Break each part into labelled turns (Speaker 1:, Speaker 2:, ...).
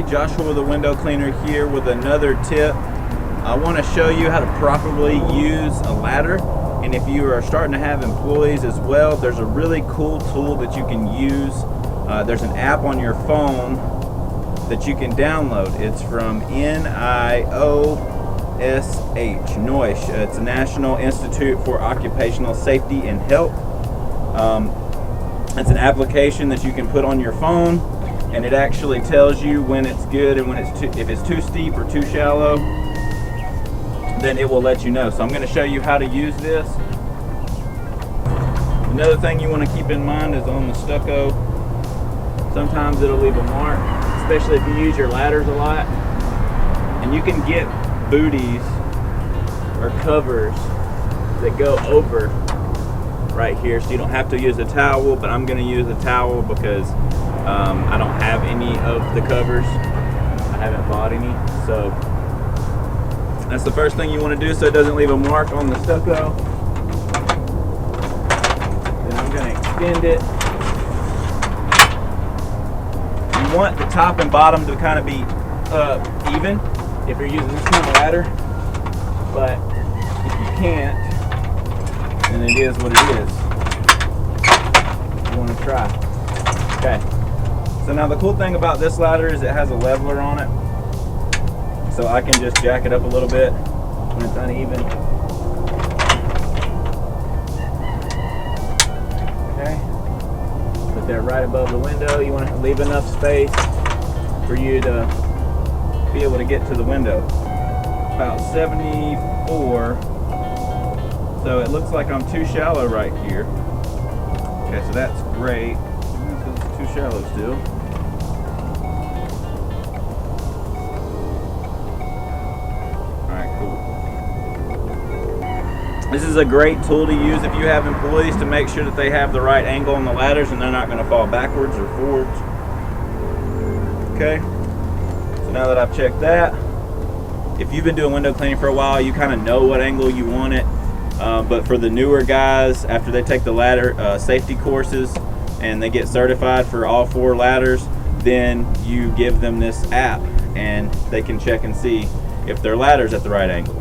Speaker 1: everybody, Joshua the Window Cleaner here with another tip. I want to show you how to properly use a ladder, and if you are starting to have employees as well, there's a really cool tool that you can use. There's an app on your phone that you can download. It's from NIOSH. It's a National Institute for Occupational Safety and Health. It's an application that you can put on your phone, and it actually tells you when it's good and when if it's too steep or too shallow, then it will let you know. So I'm going to show you how to use this. Another thing you want to keep in mind is on the stucco, sometimes it'll leave a mark, especially if you use your ladders a lot. And you can get booties or covers that go over right here, so you don't have to use a towel, but I'm going to use a towel because I don't have any of the covers. I haven't bought any, so that's the first thing you want to do so it doesn't leave a mark on the stucco. Then I'm going to extend it. You want the top and bottom to kind of be even if you're using this kind of ladder, but if you can't, then it is what it is. You want to try. Okay. So now the cool thing about this ladder is it has a leveler on it, so I can just jack it up a little bit when it's uneven. Okay. Put that right above the window. You want to leave enough space for you to be able to get to the window. About 74. So it looks like I'm too shallow right here. Okay, so that's great. It's too shallow still. Alright, cool. This is a great tool to use if you have employees, to make sure that they have the right angle on the ladders and they're not going to fall backwards or forwards. Okay, so now that I've checked that, if you've been doing window cleaning for a while, you kind of know what angle you want it. But for the newer guys, after they take the ladder safety courses and they get certified for all 4 ladders, then you give them this app and they can check and see if their ladder's at the right angle.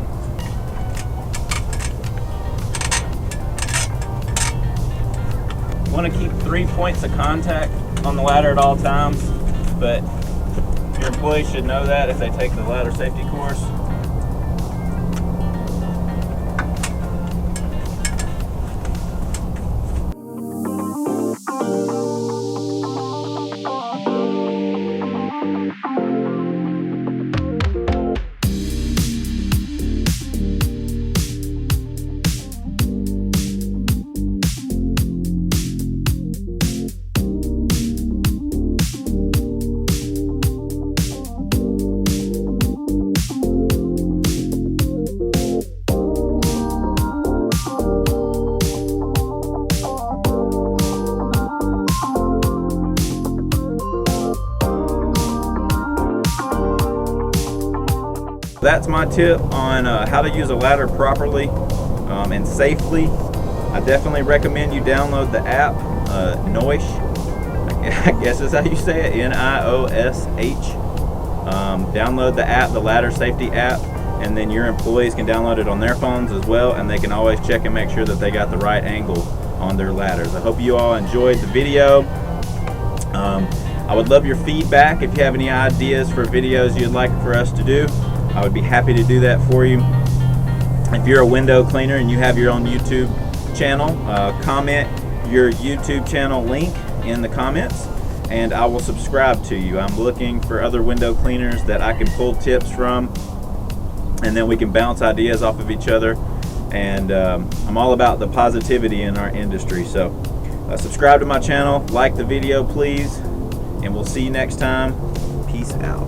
Speaker 1: You want to keep 3 points of contact on the ladder at all times, but your employees should know that if they take the ladder safety course. That's my tip on how to use a ladder properly and safely. I definitely recommend you download the app, NIOSH. I guess that's how you say it, NIOSH. Download the app, the ladder safety app, and then your employees can download it on their phones as well, and they can always check and make sure that they got the right angle on their ladders. I hope you all enjoyed the video. I would love your feedback. If you have any ideas for videos you'd like for us to do, I would be happy to do that for you. If you're a window cleaner and you have your own YouTube channel, comment your YouTube channel link in the comments and I will subscribe to you. I'm looking for other window cleaners that I can pull tips from, and then we can bounce ideas off of each other. And I'm all about the positivity in our industry. So subscribe to my channel, like the video please, and we'll see you next time. Peace out.